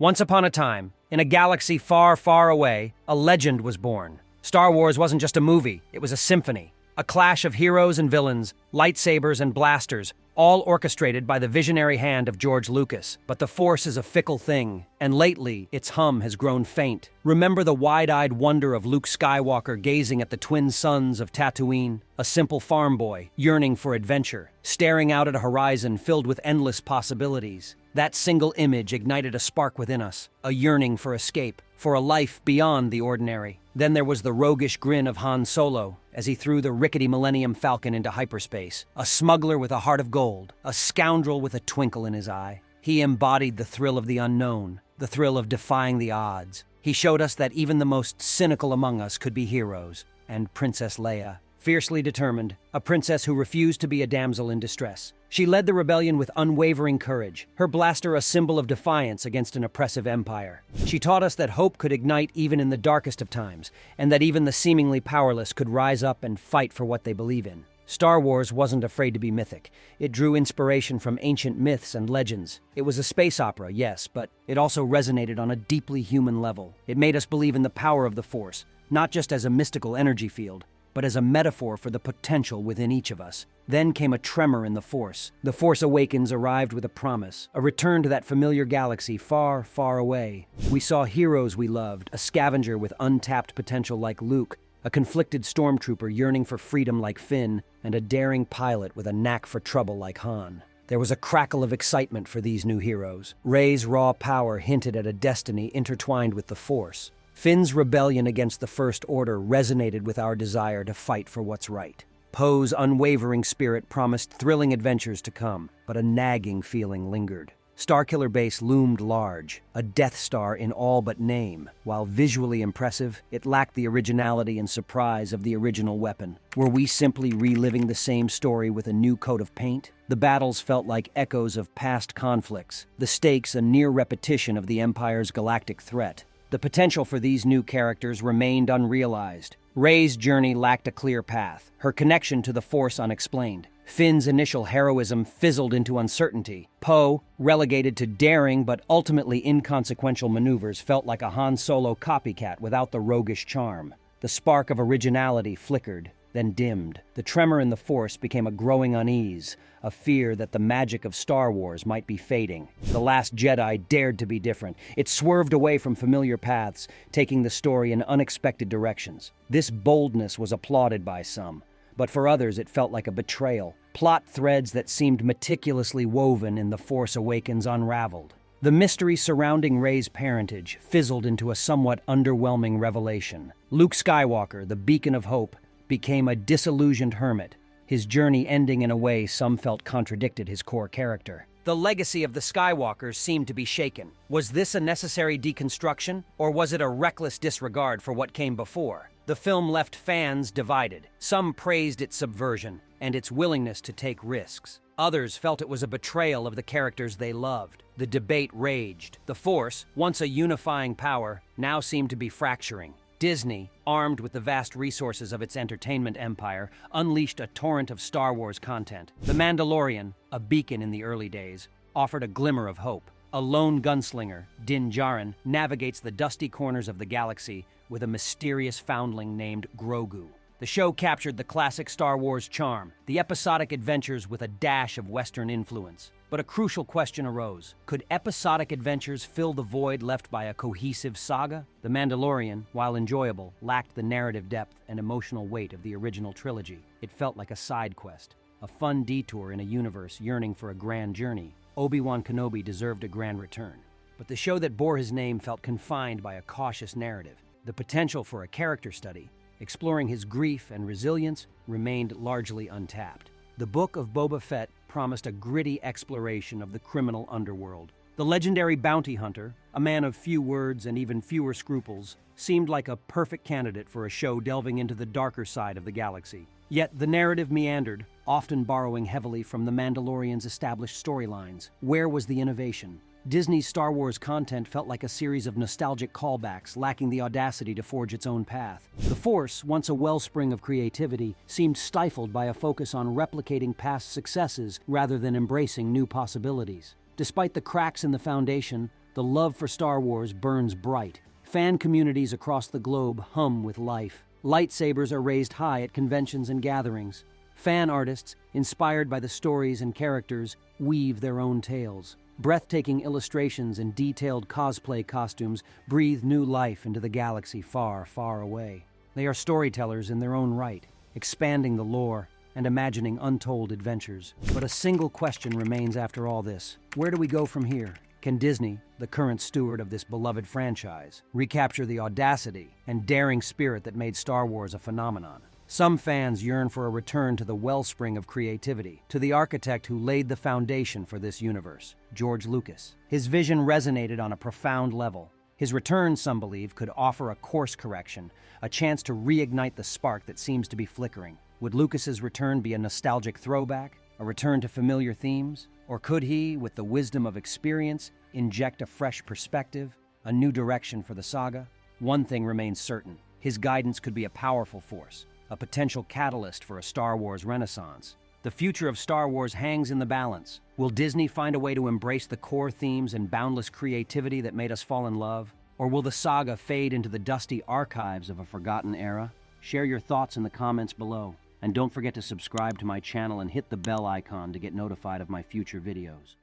Once upon a time, in a galaxy far, far away, a legend was born. Star Wars wasn't just a movie, it was a symphony. A clash of heroes and villains, lightsabers and blasters, all orchestrated by the visionary hand of George Lucas. But the Force is a fickle thing, and lately, its hum has grown faint. Remember the wide-eyed wonder of Luke Skywalker gazing at the twin suns of Tatooine? A simple farm boy, yearning for adventure, staring out at a horizon filled with endless possibilities. That single image ignited a spark within us, a yearning for escape, for a life beyond the ordinary. Then there was the roguish grin of Han Solo as he threw the rickety Millennium Falcon into hyperspace, a smuggler with a heart of gold, a scoundrel with a twinkle in his eye. He embodied the thrill of the unknown, the thrill of defying the odds. He showed us that even the most cynical among us could be heroes. And Princess Leia, fiercely determined, a princess who refused to be a damsel in distress. She led the rebellion with unwavering courage, her blaster a symbol of defiance against an oppressive empire. She taught us that hope could ignite even in the darkest of times, and that even the seemingly powerless could rise up and fight for what they believe in. Star Wars wasn't afraid to be mythic. It drew inspiration from ancient myths and legends. It was a space opera, yes, but it also resonated on a deeply human level. It made us believe in the power of the Force, not just as a mystical energy field, but as a metaphor for the potential within each of us. Then came a tremor in the Force. The Force Awakens arrived with a promise, a return to that familiar galaxy far, far away. We saw heroes we loved, a scavenger with untapped potential like Luke, a conflicted stormtrooper yearning for freedom like Finn, and a daring pilot with a knack for trouble like Han. There was a crackle of excitement for these new heroes. Rey's raw power hinted at a destiny intertwined with the Force. Finn's rebellion against the First Order resonated with our desire to fight for what's right. Poe's unwavering spirit promised thrilling adventures to come, but a nagging feeling lingered. Starkiller Base loomed large, a Death Star in all but name. While visually impressive, it lacked the originality and surprise of the original weapon. Were we simply reliving the same story with a new coat of paint? The battles felt like echoes of past conflicts, the stakes a near repetition of the Empire's galactic threat. The potential for these new characters remained unrealized. Rey's journey lacked a clear path, her connection to the Force unexplained. Finn's initial heroism fizzled into uncertainty. Poe, relegated to daring but ultimately inconsequential maneuvers, felt like a Han Solo copycat without the roguish charm. The spark of originality flickered, then dimmed. The tremor in the Force became a growing unease, a fear that the magic of Star Wars might be fading. The Last Jedi dared to be different. It swerved away from familiar paths, taking the story in unexpected directions. This boldness was applauded by some, but for others it felt like a betrayal. Plot threads that seemed meticulously woven in The Force Awakens unraveled. The mystery surrounding Rey's parentage fizzled into a somewhat underwhelming revelation. Luke Skywalker, the beacon of hope, became a disillusioned hermit, his journey ending in a way some felt contradicted his core character. The legacy of the Skywalkers seemed to be shaken. Was this a necessary deconstruction, or was it a reckless disregard for what came before? The film left fans divided. Some praised its subversion and its willingness to take risks. Others felt it was a betrayal of the characters they loved. The debate raged. The Force, once a unifying power, now seemed to be fracturing. Disney, armed with the vast resources of its entertainment empire, unleashed a torrent of Star Wars content. The Mandalorian, a beacon in the early days, offered a glimmer of hope. A lone gunslinger, Din Djarin, navigates the dusty corners of the galaxy with a mysterious foundling named Grogu. The show captured the classic Star Wars charm, the episodic adventures with a dash of Western influence. But a crucial question arose. Could episodic adventures fill the void left by a cohesive saga? The Mandalorian, while enjoyable, lacked the narrative depth and emotional weight of the original trilogy. It felt like a side quest, a fun detour in a universe yearning for a grand journey. Obi-Wan Kenobi deserved a grand return. But the show that bore his name felt confined by a cautious narrative. The potential for a character study, exploring his grief and resilience, remained largely untapped. The Book of Boba Fett promised a gritty exploration of the criminal underworld. The legendary bounty hunter, a man of few words and even fewer scruples, seemed like a perfect candidate for a show delving into the darker side of the galaxy. Yet the narrative meandered, often borrowing heavily from The Mandalorian's established storylines. Where was the innovation? Disney's Star Wars content felt like a series of nostalgic callbacks, lacking the audacity to forge its own path. The Force, once a wellspring of creativity, seemed stifled by a focus on replicating past successes rather than embracing new possibilities. Despite the cracks in the foundation, The love for Star Wars burns bright. Fan communities across the globe hum with life. Lightsabers are raised high at conventions and gatherings. Fan artists, inspired by the stories and characters, weave their own tales. Breathtaking illustrations and detailed cosplay costumes breathe new life into the galaxy far, far away. They are storytellers in their own right, expanding the lore and imagining untold adventures. But a single question remains after all this. Where do we go from here? Can Disney, the current steward of this beloved franchise, recapture the audacity and daring spirit that made Star Wars a phenomenon? Some fans yearn for a return to the wellspring of creativity, to the architect who laid the foundation for this universe, George Lucas. His vision resonated on a profound level. His return, some believe, could offer a course correction, a chance to reignite the spark that seems to be flickering. Would Lucas's return be a nostalgic throwback, a return to familiar themes? Or could he, with the wisdom of experience, inject a fresh perspective, a new direction for the saga? One thing remains certain: his guidance could be a powerful force, a potential catalyst for a Star Wars renaissance. The future of Star Wars hangs in the balance. Will Disney find a way to embrace the core themes and boundless creativity that made us fall in love? Or will the saga fade into the dusty archives of a forgotten era? Share your thoughts in the comments below. And don't forget to subscribe to my channel and hit the bell icon to get notified of my future videos.